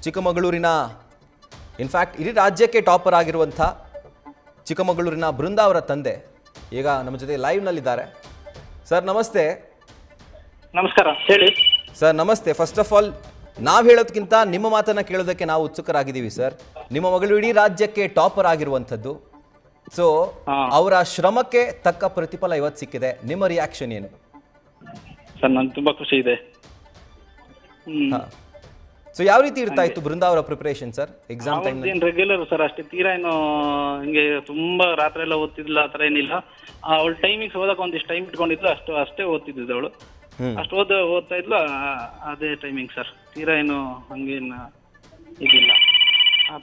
ಚಿಕ್ಕಮಗಳೂರಿನ ಇನ್ಫ್ಯಾಕ್ಟ್ ಇಡೀ ರಾಜ್ಯಕ್ಕೆ ಟಾಪರ್ ಆಗಿರುವಂಥ ಚಿಕ್ಕಮಗಳೂರಿನ ಬೃಂದಾ ಅವರ ತಂದೆ ಈಗ ನಮ್ಮ ಜೊತೆ ಲೈವ್ನಲ್ಲಿದ್ದಾರೆ. ಸರ್ ನಮಸ್ತೆ. ನಮಸ್ಕಾರ, ಹೇಳಿ ಸರ್ ನಮಸ್ತೆ. ಫಸ್ಟ್ ಆಫ್ ಆಲ್ ನಾವು ಹೇಳೋದಕ್ಕಿಂತ ನಿಮ್ಮ ಮಾತನ್ನು ಕೇಳೋದಕ್ಕೆ ನಾವು ಉತ್ಸುಕರಾಗಿದ್ದೀವಿ ಸರ್. ನಿಮ್ಮ ಮಗಳು ಇಡೀ ರಾಜ್ಯಕ್ಕೆ ಟಾಪರ್ ಆಗಿರುವಂಥದ್ದು. ಸೊ ಅವರ ಶ್ರಮಕ್ಕೆ ತಕ್ಕ ಪ್ರತಿಫಲ ಇವತ್ತು ಸಿಕ್ಕಿದೆ. ನಿಮ್ಮ ರಿಯಾಕ್ಷನ್ ಏನು? ಸರ್ ನನಗೆ ತುಂಬಾ ಖುಷಿ ಇದೆ. ಸೊ ಯಾವ ರೀತಿ ಇರ್ತಾ ಇತ್ತು ಬೃಂದಾ ಅವರ preparation sir exam time? Regular sir, ಅಷ್ಟೇ ತೀರಾ ಏನು ಹಿಂಗೆ ತುಂಬಾ ರಾತ್ರಿ ಎಲ್ಲ ಓದ್ತಿದ್ದಿಲ್ಲ, ಆ ಥರ ಏನಿಲ್ಲ. ಅವಳು ಟೈಮಿಂಗ್ಸ್ ಓದಕ್ಕೆ ಒಂದಿಷ್ಟು ಟೈಮ್ ಇಟ್ಕೊಂಡಿದ್ಲು, ಅಷ್ಟೇ ಓದ್ತಿದ್ದಿದ್ದು ಅವಳು. ಅಷ್ಟು ಓದ್ತಾ ಇದ್ಲು, ಅದೇ ಟೈಮಿಂಗ್ ಸರ್. ತೀರಾ ಏನು ಹಂಗೇನು ಇದಿಲ್ಲ.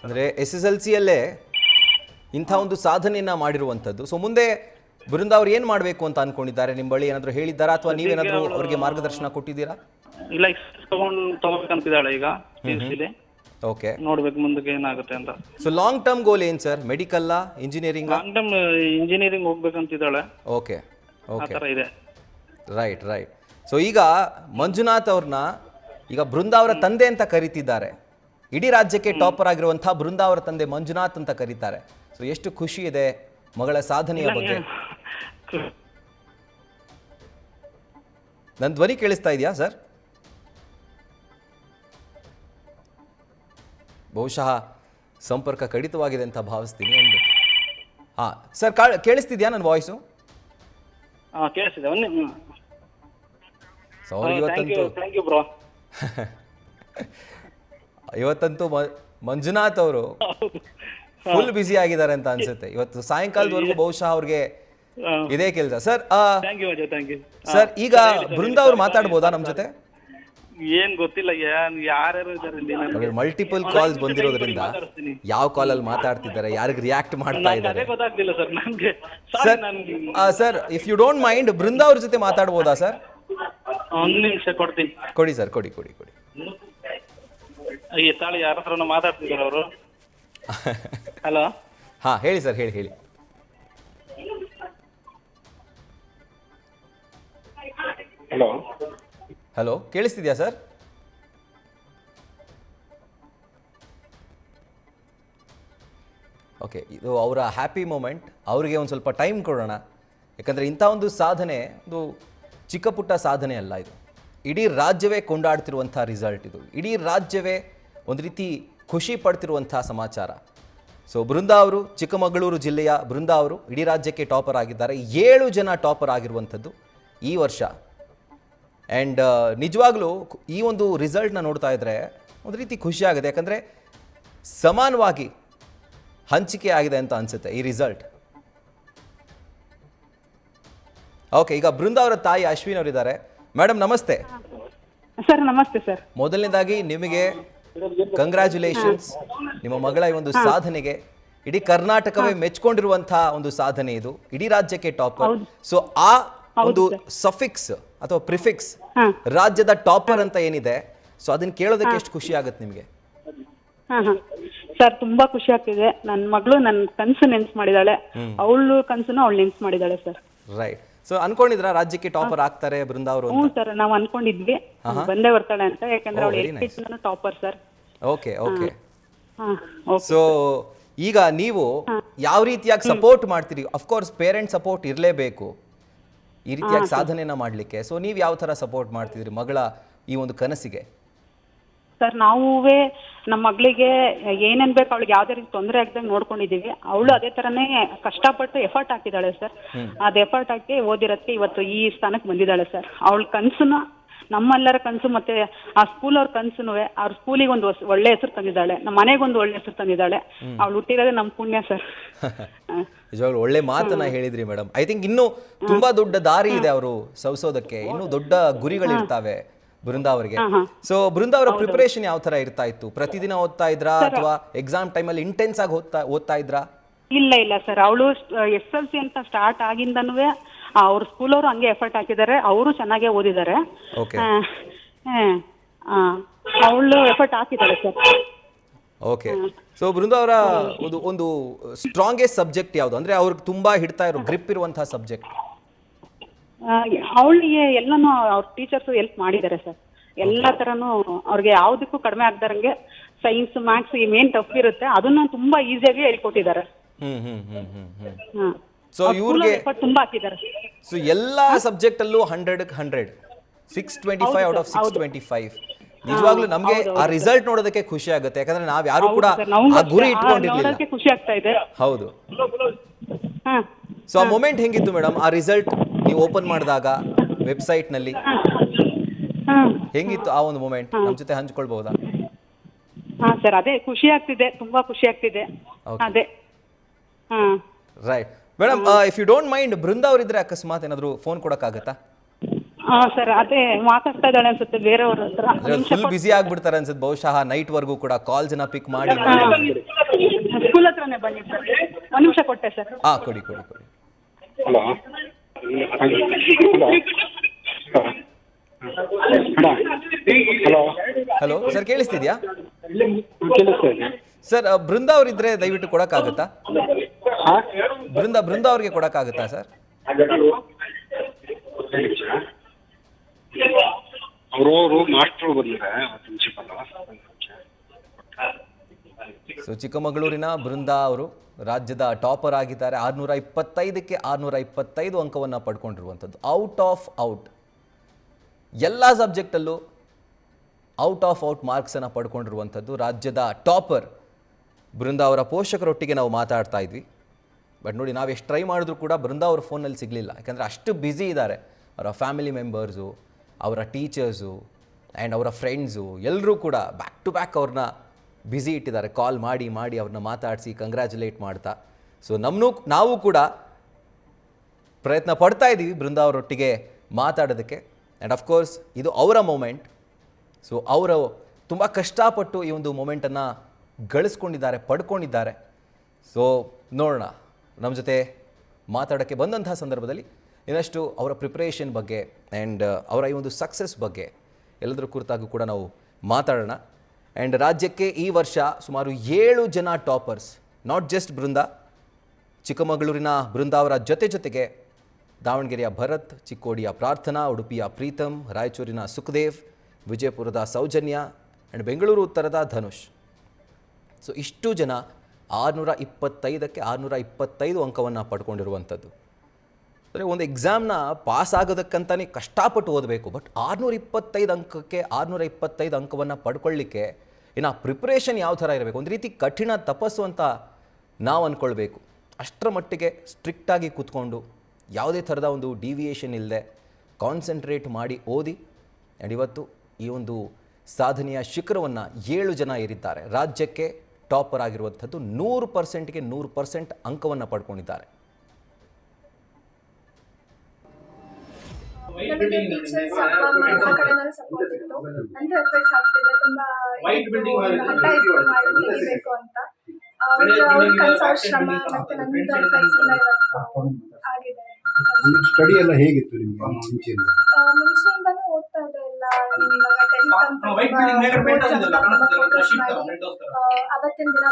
ಅಂದರೆ SSLC ಯಲ್ಲೇ ಇಂಥ ಒಂದು ಸಾಧನೆಯನ್ನ ಮಾಡಿರುವಂಥದ್ದು. ಸೊ ಮುಂದೆ ಬೃಂದಾ ಅವ್ರು ಏನು ಮಾಡಬೇಕು ಅಂತ ಅನ್ಕೊಂಡಿದ್ದಾರೆ? ನಿಮ್ಮ ಬಳಿ ಏನಾದರೂ ಹೇಳಿದ್ದಾರಾ ಅಥವಾ ನೀವೇನಾದರೂ ಅವರಿಗೆ ಮಾರ್ಗದರ್ಶನ ಕೊಟ್ಟಿದ್ದೀರಾ? ಇಲ್ಲ, ತಗೋಬೇಕಂತಿದ್ದಾಳೆ ಈಗ PUC. ಓಕೆ, ನೋಡ್ಬೇಕು ಮುಂದಕ್ಕೆ ಏನಾಗುತ್ತೆ ಅಂತ. ಸೊ ಲಾಂಗ್ ಟರ್ಮ್ ಗೋಲ್ ಏನು ಸರ್? Medical, engineering? Long term engineering ಹೋಗ್ಬೇಕಂತಿದ್ದಾಳೆ. ಓಕೆ ಆ ಥರ ಇದೆ. ರೈಟ್. ಸೊ ಈಗ ಮಂಜುನಾಥ್ ಅವ್ರನ್ನ ಈಗ ಬೃಂದಾ ಅವರ ತಂದೆ ಅಂತ ಕರೀತಿದ್ದಾರೆ. ಇಡೀ ರಾಜ್ಯಕ್ಕೆ ಟಾಪರ್ ಆಗಿರುವಂತಹ ಬೃಂದಾ ಅವರ ತಂದೆ ಮಂಜುನಾಥ್ ಅಂತ ಕರೀತಾರೆ. ಸೊ ಎಷ್ಟು ಖುಷಿ ಇದೆ ಮಗಳ ಸಾಧನೆಯ ಬಗ್ಗೆ. ನನ್ನ ಧ್ವನಿ ಕೇಳಿಸ್ತಾ ಇದೆಯಾ ಸರ್? ಬಹುಶಃ ಸಂಪರ್ಕ ಕಡಿತವಾಗಿದೆ ಅಂತ ಭಾವಿಸ್ತೀನಿ. ಒಂದು ಸರ್ ಕೇಳಿಸ್ತಿದ್ಯಾ ನನ್ನ ವಾಯ್ಸು? ಕೇಳಿಸ್ತಿದೆ. ಸಾರಿ, ಇವತ್ತಂತೂ ಮಂಜುನಾಥ್ ಅವರು ಫುಲ್ ಬ್ಯುಸಿ ಆಗಿದ್ದಾರೆ ಅಂತ ಅನ್ಸುತ್ತೆ. ಇವತ್ತು ಸಾಯಂಕಾಲದವರೆಗೂ ಬಹುಶಃ ಅವ್ರಿಗೆ ಇದೇ ಕೆಲಸ. ಸರ್ ಸರ್ ಈಗ ಬೃಂದಾ ಅವ್ರು ಮಾತಾಡ್ಬೋದಾ ನಮ್ಮ ಜೊತೆ? ಏನ್ ಗೊತ್ತಿಲ್ಲ, ಯಾರ್ಯಾರು ಇದ್ದಾರೆ. ಮಲ್ಟಿಪಲ್ ಕಾಲ್ಸ್ ಬಂದಿರೋದ್ರಿಂದ ಯಾವ ಕಾಲಲ್ಲಿ ಮಾತಾಡ್ತಿದ್ದಾರೆ, ಯಾರಿಗೆ ರಿಯಾಕ್ಟ್ ಮಾಡ್ತಾ ಇದ್ದಾರೆ ಗೊತ್ತಾಗ್ತಿಲ್ಲ ಸರ್ ನನ್ಗೆ. Sir if you don't mind Brinda ಅವ್ರ ಜೊತೆ ಮಾತಾಡ್ಬೋದಾ ಸರ್? ಒಂದು ನಿಮಿಷ ಕೊಡ್ತೀನಿ. ಕೊಡಿ ಸರ್, ಕೊಡಿ. ತಾಳಿ ಯಾರ ಹತ್ರ ಮಾತಾಡ್ತಿದ್ದಾರೆ ಅವರು. ಹಲೋ. ಹೇಳಿ ಸರ್, ಹೇಳಿ. ಹಲೋ, ಕೇಳಿಸ್ತಿದ್ಯಾ ಸರ್? ಓಕೆ, ಇದು ಅವರ ಹ್ಯಾಪಿ ಮೂಮೆಂಟ್. ಅವರಿಗೆ ಒಂದು ಸ್ವಲ್ಪ ಟೈಮ್ ಕೊಡೋಣ. ಯಾಕಂದರೆ ಇಂಥ ಒಂದು ಸಾಧನೆ ಒಂದು ಚಿಕ್ಕ ಪುಟ್ಟ ಸಾಧನೆ ಅಲ್ಲ. ಇದು ಇಡೀ ರಾಜ್ಯವೇ ಕೊಂಡಾಡ್ತಿರುವಂಥ ರಿಸಲ್ಟ್. ಇದು ಇಡೀ ರಾಜ್ಯವೇ ಒಂದು ರೀತಿ ಖುಷಿ ಪಡ್ತಿರುವಂಥ ಸಮಾಚಾರ. ಸೊ ಬೃಂದಾ ಅವರು, ಚಿಕ್ಕಮಗಳೂರು ಜಿಲ್ಲೆಯ ಬೃಂದಾ ಅವರು ಇಡೀ ರಾಜ್ಯಕ್ಕೆ ಟಾಪರ್ ಆಗಿದ್ದಾರೆ. 7 ಜನ ಟಾಪರ್ ಆಗಿರುವಂಥದ್ದು ಈ ವರ್ಷ. ಆ್ಯಂಡ್ ನಿಜವಾಗ್ಲೂ ಈ ಒಂದು ರಿಸಲ್ಟ್ನ ನೋಡ್ತಾ ಇದ್ದರೆ ಒಂದು ರೀತಿ ಖುಷಿ ಆಗುತ್ತೆ. ಯಾಕಂದರೆ ಸಮಾನವಾಗಿ ಹಂಚಿಕೆ ಆಗಿದೆ ಅಂತ ಅನಿಸುತ್ತೆ ಈ ರಿಸಲ್ಟ್. ಓಕೆ, ಈಗ ಬೃಂದಾ ಅವರ ತಾಯಿ ಅಶ್ವಿನ್ ಅವರಿದ್ದಾರೆ. ಮೇಡಮ್ ನಮಸ್ತೆ. ಸರ್ ನಮಸ್ತೆ ಸರ್. ಮೊದಲನೇದಾಗಿ ನಿಮಗೆ ಕಂಗ್ರ್ಯಾಚುಲೇಷನ್ಸ್, ನಿಮ್ಮ ಮಗಳ ಈ ಒಂದು ಸಾಧನೆಗೆ. ಇಡೀ ಕರ್ನಾಟಕವೇ ಮೆಚ್ಕೊಂಡಿರುವಂತಹ ಒಂದು ಸಾಧನೆ ಇದು, ಇಡೀ ರಾಜ್ಯಕ್ಕೆ ಟಾಪರ್. ಸೊ ಆ ಒಂದು ಸಫಿಕ್ಸ್ ಅಥವಾ ಪ್ರಿಫಿಕ್ಸ್ ರಾಜ್ಯದ ಟಾಪರ್ ಅಂತ ಏನಿದೆ, ಸೊ ಅದನ್ನ ಕೇಳೋದಕ್ಕೆ ಎಷ್ಟು ಖುಷಿ ಆಗುತ್ತೆ ನಿಮಗೆ? ಸರ್ ತುಂಬಾ ಖುಷಿ ಆಗ್ತಿದೆ. ನನ್ನ ಮಗಳು ನನ್ನ ಕನಸು ನೆನ್ಸ್ ಮಾಡಿದಾಳೆ, ಅವಳು ಕನಸನ್ನು ಅವಳು ನೆನ್ಸ್ ಮಾಡಿದಾಳೆ ಸರ್. ರೈಟ್. ಸೊ ಅನ್ಕೊಂಡಿದ್ರ ರಾಜ್ಯಕ್ಕೆ ಟಾಪರ್ ಆಗ್ತಾರೆ ಬೃಂದಾ ಅವರು? ಹ್ಞೂ ಸರ್, ನಾವು ಅನ್ಕೊಂಡಿದ್ವಿ ಬಂದೇ ಬರ್ತಾಳೆ ಅಂತ. ಯಾಕಂದ್ರೆ ಅವಳು ಟಾಪರ್ ಸರ್. ಓಕೆ. ಸೊ ಈಗ ನೀವು ಯಾವ ರೀತಿಯಾಗಿ ಸಪೋರ್ಟ್ ಮಾಡ್ತೀರಿ? ಅಫ್ಕೋರ್ಸ್ ಪೇರೆಂಟ್ ಸಪೋರ್ಟ್ ಇರಲೇಬೇಕು ಈ ರೀತಿಯಾಗಿ ಸಾಧನೆಯನ್ನ ಮಾಡ್ಲಿಕ್ಕೆ. ಸೊ ನೀವು ಯಾವ ತರ ಸಪೋರ್ಟ್ ಮಾಡ್ತಿದ್ರಿ ಮಗಳ ಈ ಒಂದು ಕನಸಿಗೆ? ಸರ್ ನಾವೇ ನಮ್ಮ ಮಗಳಿಗೆ ಏನೇನ್ ಬೇಕು ಅವಳಿಗೆ ಯಾವ್ದೇ ರೀತಿ ತೊಂದರೆ ಆಗದಂಗೆ ನೋಡ್ಕೊಂಡಿದೀವಿ. ಅವಳು ಅದೇ ತರನೇ ಕಷ್ಟಪಟ್ಟು ಎಫರ್ಟ್ ಹಾಕಿದಾಳೆ ಸರ್. ಅದ್ ಎಫರ್ಟ್ ಹಾಕಿ ಓದಿರೋದಕ್ಕೆ ಇವತ್ತು ಈ ಸ್ಥಾನಕ್ಕೆ ಬಂದಿದ್ದಾಳೆ ಸರ್. ಅವಳ ಕನ್ಸನ್ನ, ನಮ್ಮೆಲ್ಲರ ಕನಸು ಮತ್ತೆ ಆ ಸ್ಕೂಲ್ ಅವ್ರ ಕನಸುನು, ಅವ್ರ ಸ್ಕೂಲಿಗೆ ಒಂದು ಒಳ್ಳೆ ಹೆಸರು ತಂದಿದ್ದಾಳೆ, ನಮ್ಮ ಮನೆಗೊಂದು ಒಳ್ಳೆ ಹೆಸರು ತಂದಿದ್ದಾಳೆ. ಅವಳು ಹುಟ್ಟಿರೋದೇ ನಮ್ ಪುಣ್ಯ ಸರ್. ನಿಜವಾಗ್ಲೂ ಒಳ್ಳೆ ಮಾತನ್ನ ಹೇಳಿದ್ರಿ ಮೇಡಮ್. ಐ ಥಿಂಕ್ ಇನ್ನೂ ತುಂಬಾ ದೊಡ್ಡ ದಾರಿ ಇದೆ ಅವರು ಸವಿಸೋದಕ್ಕೆ, ಇನ್ನೂ ದೊಡ್ಡ ಗುರಿಗಳಿರ್ತಾವೆ ಬೃಂದಾ ಅವರಿಗೆ. ಸೊ ಬೃಂದಾ ಅವರ ಪ್ರಿಪರೇಷನ್ ಯಾವ ತರ ಇರ್ತಾ ಇತ್ತು? ಪ್ರತಿದಿನ ಓದ್ತಾ ಇದ್ರಾ ಅಥವಾ ಎಕ್ಸಾಮ್ ಟೈಮಲ್ಲಿ ಇಂಟೆನ್ಸ್ ಆಗಿ ಓದ್ತಾ ಇದ್ರಾ? ಇಲ್ಲ ಸರ್, ಅವಳು SSLC ಅಂತ ಸ್ಟಾರ್ಟ್ ಆಗಿಂದನೂ ಅವ್ರ ಸ್ಕೂಲ್ ಅವರು ಹಂಗೆ ಎಫರ್ಟ್ ಹಾಕಿದ್ದಾರೆ. ಅವರು ಚೆನ್ನಾಗೇ ಓದಿದ್ದಾರೆ. ಅವಳು ಎಫರ್ಟ್ ಹಾಕಿದ್ದಾಳೆ ಸರ್. ಓಕೆ. ಸೊ ಬೃಂದಾ ಅವರ ಒಂದು ಸ್ಟ್ರಾಂಗೆಸ್ಟ್ ಸಬ್ಜೆಕ್ಟ್ ಯಾವುದು? ಅಂದ್ರೆ ಅವ್ರಿಗೆ ತುಂಬಾ ಹಿಡ್ತಾ ಇರೋ ಗ್ರಿಪ್ ಇರುವಂತಹ ಸಬ್ಜೆಕ್ಟ್? ಅವಳಿಗೆ ಎಲ್ಲಾನು ಅವ್ರ ಟೀಚರ್ಸ್ ಹೆಲ್ಪ್ ಮಾಡಿದ್ದಾರೆ ಸರ್. ಎಲ್ಲಾ ತರನು ಅವ್ರಿಗೆ ಯಾವ್ದಕ್ಕೂ ಕಡಿಮೆ ಆಗ್ದಾರಂಗೆ ಸೈನ್ಸ್ ಮ್ಯಾಥ್ಸ್ ಮೇನ್ ಟಫ್ ಇರುತ್ತೆ ಅದನ್ನ ತುಂಬಾ ಈಸಿಯಾಗಿ ಹೇಳ್ಕೊಟ್ಟಿದ್ದಾರೆ. ಸೊ ಇವ್ರಿಗೆ ತುಂಬಾ ಹಾಕಿದ್ದಾರೆ. ಸೊ ಎಲ್ಲಾ ಸಬ್ಜೆಕ್ಟ್ ಅಲ್ಲೂ 100 625 ಔಟ್ ಆಫ್ 625. ನಿಜವಾಗ್ಲೂ ನಮ್ಗೆ ಆ ರಿಸಲ್ಟ್ ನೋಡೋದಕ್ಕೆ ಖುಷಿ ಆಗುತ್ತೆ, ಯಾಕಂದ್ರೆ ನಾವ್ ಯಾರು ಕೂಡ ಆ ಗುರಿ ಇಟ್ಕೊಂಡಿರ್ಲಿಲ್ಲ. ಖುಷಿ ಆಗ್ತಾ ಇದೆ. ಹೌದು. ಸೊ ಆ ಮೊಮೆಂಟ್ ಹೆಂಗಿತ್ತು ಮೇಡಮ್, ಆ ರಿಸಲ್ಟ್ ನೀವು ಓಪನ್ ಮಾಡಿದಾಗ ವೆಬ್ಸೈಟ್ ನಲ್ಲಿ ಹೆಂಗಿತ್ತು ಆ ಒಂದು ಮೊಮೆಂಟ್? ನಮ್ ಜೊತೆ ಹಂಚ್ಕೊಳ್ಬಹುದಾ? ಹಾ ಸರ್, ಅದೇ ಖುಷಿ ಆಗ್ತಿದೆ, ತುಂಬಾ ಖುಷಿ ಆಗ್ತಿದೆ. ಅದೇ right madam, if you don't mind, Brinda ಅವರಿದ್ರೆ ಅಕಸ್ಮಾತ್ ಏನಾದ್ರು ಫೋನ್ ಕೊಡಕ್ಕಾಗತ್ತಾ? ಹಾ ಸರ್, ಅದೇ ಮಾತಾಡ್ತಾ ಇದ್ದಾಳೆ ಅನ್ಸುತ್ತೆ ಬೇರೆಯವ್ರ ಹತ್ರ. ಫುಲ್ ಬಿಸಿ ಆಗ್ಬಿಡ್ತಾರೆ ಅನ್ಸುತ್ತೆ ಬಹುಶಃ, ನೈಟ್ ವರ್ಗೂ ಕೂಡ ಕಾಲ್ಸ್ ನ ಪಿಕ್ ಮಾಡಿ. ಸ್ಕೂಲ್ ಹತ್ರನೇ ಬನ್ನಿ ಸರ್, ಒಂದ್ ನಿಮಿಷ ಕೊಟ್ಟೆ ಸರ್. ಹಾ, ಕೊಡಿ. ಹಲೋ ಹಲೋ ಹಲೋ ಸರ್, ಕೇಳಿಸ್ತಿದ್ಯಾ? ಕೇಳಿಸ್ತಾ ಇದೆ ಸರ್, ಬೃಂದಾ ಅವರಿದ್ರೆ ದಯವಿಟ್ಟು ಕೊಡಕ್ಕಾಗತ್ತಾ? ಬೃಂದಾ ಅವ್ರಿಗೆ ಕೊಡಕ್ಕಾಗತ್ತಾ ಸರ್? ಅವರು ಮಾಸ್ಟರ್ ಬಂದಿದ್ದಾರೆ. ಸೊ ಚಿಕ್ಕಮಗಳೂರಿನ ಬೃಂದಾ ಅವರು ರಾಜ್ಯದ ಟಾಪರ್ ಆಗಿದ್ದಾರೆ. 625ಕ್ಕೆ 625 ಅಂಕವನ್ನು ಪಡ್ಕೊಂಡಿರುವಂಥದ್ದು. ಔಟ್ ಎಲ್ಲ ಸಬ್ಜೆಕ್ಟಲ್ಲೂ ಔಟ್ ಮಾರ್ಕ್ಸನ್ನು ಪಡ್ಕೊಂಡಿರುವಂಥದ್ದು ರಾಜ್ಯದ ಟಾಪರ್ ಬೃಂದಾ ಅವರ ಪೋಷಕರೊಟ್ಟಿಗೆ ನಾವು ಮಾತಾಡ್ತಾ ಇದ್ವಿ. ಬಟ್ ನೋಡಿ, ನಾವು ಎಷ್ಟು ಟ್ರೈ ಮಾಡಿದ್ರು ಕೂಡ ಬೃಂದಾ ಅವ್ರ ಫೋನಲ್ಲಿ ಸಿಗಲಿಲ್ಲ, ಯಾಕಂದರೆ ಅಷ್ಟು ಬ್ಯುಸಿ ಇದ್ದಾರೆ. ಅವರ ಫ್ಯಾಮಿಲಿ ಮೆಂಬರ್ಸು, ಅವರ ಟೀಚರ್ಸು ಆ್ಯಂಡ್ ಅವರ ಫ್ರೆಂಡ್ಸು ಎಲ್ಲರೂ ಕೂಡ ಬ್ಯಾಕ್ ಟು ಬ್ಯಾಕ್ ಅವ್ರನ್ನ ಬ್ಯುಸಿ ಇಟ್ಟಿದ್ದಾರೆ. ಕಾಲ್ ಮಾಡಿ ಅವ್ರನ್ನ ಮಾತಾಡಿಸಿ ಕಂಗ್ರ್ಯಾಚುಲೇಟ್ ಮಾಡ್ತಾ. ಸೊ ನಾವು ಕೂಡ ಪ್ರಯತ್ನ ಪಡ್ತಾ ಇದ್ದೀವಿ ಬೃಂದಾ ಅವರೊಟ್ಟಿಗೆ ಮಾತಾಡೋದಕ್ಕೆ. ಆ್ಯಂಡ್ ಅಫ್ಕೋರ್ಸ್ ಇದು ಅವರ ಮೂಮೆಂಟ್. ಸೊ ಅವರು ತುಂಬ ಕಷ್ಟಪಟ್ಟು ಈ ಒಂದು ಮೂಮೆಂಟನ್ನು ಪಡ್ಕೊಂಡಿದ್ದಾರೆ. ಸೊ ನೋಡೋಣ, ನಮ್ಮ ಜೊತೆ ಮಾತಾಡೋಕ್ಕೆ ಬಂದಂತಹ ಸಂದರ್ಭದಲ್ಲಿ ಇನ್ನಷ್ಟು ಅವರ ಪ್ರಿಪ್ರೇಷನ್ ಬಗ್ಗೆ ಆ್ಯಂಡ್ ಅವರ ಈ ಒಂದು ಸಕ್ಸಸ್ ಬಗ್ಗೆ ಎಲ್ಲದರ ಕುರಿತಾಗೂ ಕೂಡ ನಾವು ಮಾತಾಡೋಣ. ಆ್ಯಂಡ್ ರಾಜ್ಯಕ್ಕೆ ಈ ವರ್ಷ ಸುಮಾರು 7 ಜನ ಟಾಪರ್ಸ್, ನಾಟ್ ಜಸ್ಟ್ ಬೃಂದಾ, ಚಿಕ್ಕಮಗಳೂರಿನ ಬೃಂದಾ ಅವರ ಜೊತೆಗೆ ದಾವಣಗೆರೆಯ ಭರತ್, ಚಿಕ್ಕೋಡಿಯ ಪ್ರಾರ್ಥನಾ, ಉಡುಪಿಯ ಪ್ರೀತಮ್, ರಾಯಚೂರಿನ ಸುಖದೇವ್, ವಿಜಯಪುರದ ಸೌಜನ್ಯ ಆ್ಯಂಡ್ ಬೆಂಗಳೂರು ಉತ್ತರದ ಧನುಷ್. ಸೊ ಇಷ್ಟು ಜನ 625ಕ್ಕೆ 625 ಅಂಕವನ್ನು ಪಡ್ಕೊಂಡಿರುವಂಥದ್ದು. ಅಂದರೆ ಒಂದು ಎಕ್ಸಾಮ್ನ ಪಾಸ್ ಆಗೋದಕ್ಕಂತಲೇ ಕಷ್ಟಪಟ್ಟು ಓದಬೇಕು. ಬಟ್ 625 ಅಂಕಕ್ಕೆ 625 ಅಂಕವನ್ನು ಪಡ್ಕೊಳ್ಳಿಕ್ಕೆ ಇನ್ನು ಪ್ರಿಪ್ರೇಷನ್ ಯಾವ ಥರ ಇರಬೇಕು, ಒಂದು ರೀತಿ ಕಠಿಣ ತಪಸ್ಸು ಅಂತ ನಾವು ಅಂದ್ಕೊಳ್ಬೇಕು. ಅಷ್ಟರ ಮಟ್ಟಿಗೆ ಸ್ಟ್ರಿಕ್ಟಾಗಿ ಕೂತ್ಕೊಂಡು ಯಾವುದೇ ಥರದ ಒಂದು ಡಿವಿಯೇಷನ್ ಇಲ್ಲದೆ ಕಾನ್ಸಂಟ್ರೇಟ್ ಮಾಡಿ ಓದಿ. ಆ್ಯಂಡ್ ಇವತ್ತು ಈ ಒಂದು ಸಾಧನೆಯ ಶಿಖರವನ್ನು 7 ಜನ ಏರಿದ್ದಾರೆ. ರಾಜ್ಯಕ್ಕೆ ಟಾಪರ್ ಆಗಿರುವಂಥದ್ದು 100%ಗೆ 100% ಅಂಕವನ್ನು ಪಡ್ಕೊಂಡಿದ್ದಾರೆ. ನಮಗೆ ಟೀಚರ್ಸ್ ಅಪ್ಪ ಅಮ್ಮ ಎಲ್ಲ ಕಡೆನೂ ಸಪೋರ್ಟ್ ಇತ್ತು. ಅಂತ ಎಫರ್ಟ್ಸ್ ಆಗ್ತಿದೆ, ತುಂಬಾ ಹಠ ಇತ್ತು ತೆಗಿಬೇಕು ಅಂತ. ಅವ್ರ ಕನಸು, ಶ್ರಮ ಮತ್ತೆ ನನ್ನ ಎಫರ್ಟ್ಸ್ ಎಲ್ಲ ಇವತ್ತು ಆಗಿದೆ. ಸ್ಟಡಿ ಎಲ್ಲ ಹೇಗಿತ್ತು ನಿಮ್ಗೆ ಮುಂಚೆಯಿಂದಾನು ಓದ್ತಾ ಇದೆ ಎಲ್ಲ. ಇವಾಗ 10th ಅಂತ ಅವತ್ತಿನ ದಿನ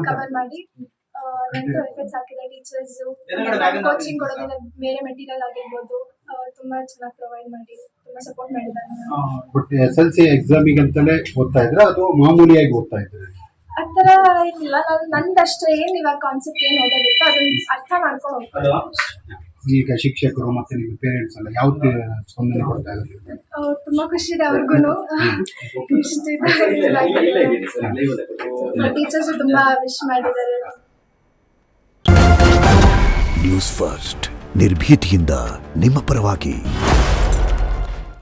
ಕವರ್ ಮಾಡಿ ನಂತರ ಎಫರ್ಟ್ಸ್ ಹಾಕಿದೆ. ಟೀಚರ್ಸ್ ಕೋಚಿಂಗ್ ಕೊಡೋದ್ರಿಂದ ಬೇರೆ ಮೆಟೀರಿಯಲ್ ಆಗಿರ್ಬೋದು ತುಂಬಾ ಚೆನ್ನಾಗಿ ಪ್ರೊವೈಡ್ ಮಾಡಿ ತುಂಬಾ ಸಪೋರ್ಟ್ ಮಾಡಿದ್ದಾರೆ. ಬಟ್ SLC ಎಕ್ಸಾಮಿಗೆ ಅಂತಾನೆ ಓದ್ತಾ ಇದ್ರ ಅಥವಾ ಮಾಮೂಲಿಯಾಗಿ ಓದ್ತಾ ಇದ್ರೆ? ಆ ಥರ ಇಲ್ಲ, ನಂದಷ್ಟೇ ಏನು ಇವಾಗ ಕಾನ್ಸೆಪ್ಟ್ ಏನು ಓದೋದಿತ್ತು ಅದನ್ನ ಅರ್ಥ ಮಾಡ್ಕೊಂಡು ಹೋಗ್ತಾರೆ. ಈಗ ಶಿಕ್ಷಕರು ಮತ್ತೆ ನಿಮ್ಮ ಪೇರೆಂಟ್ಸ್ ಎಲ್ಲ ಯಾವ ಸ್ಪಂದನೆ ಕೊಡ್ತಾ ಇದ್ದಾರೆ? ತುಂಬಾ ಖುಷಿ ಇದೆ ಅವ್ರಿಗೂ. ಟೀಚರ್ಸ್ ತುಂಬಾ ವಿಶ್ ಮಾಡಿದ್ದಾರೆ. ನ್ಯೂಸ್ ಫಸ್ಟ್ ನಿರ್ಭೀತಿಯಿಂದ ನಿಮ್ಮ ಪರವಾಗಿ.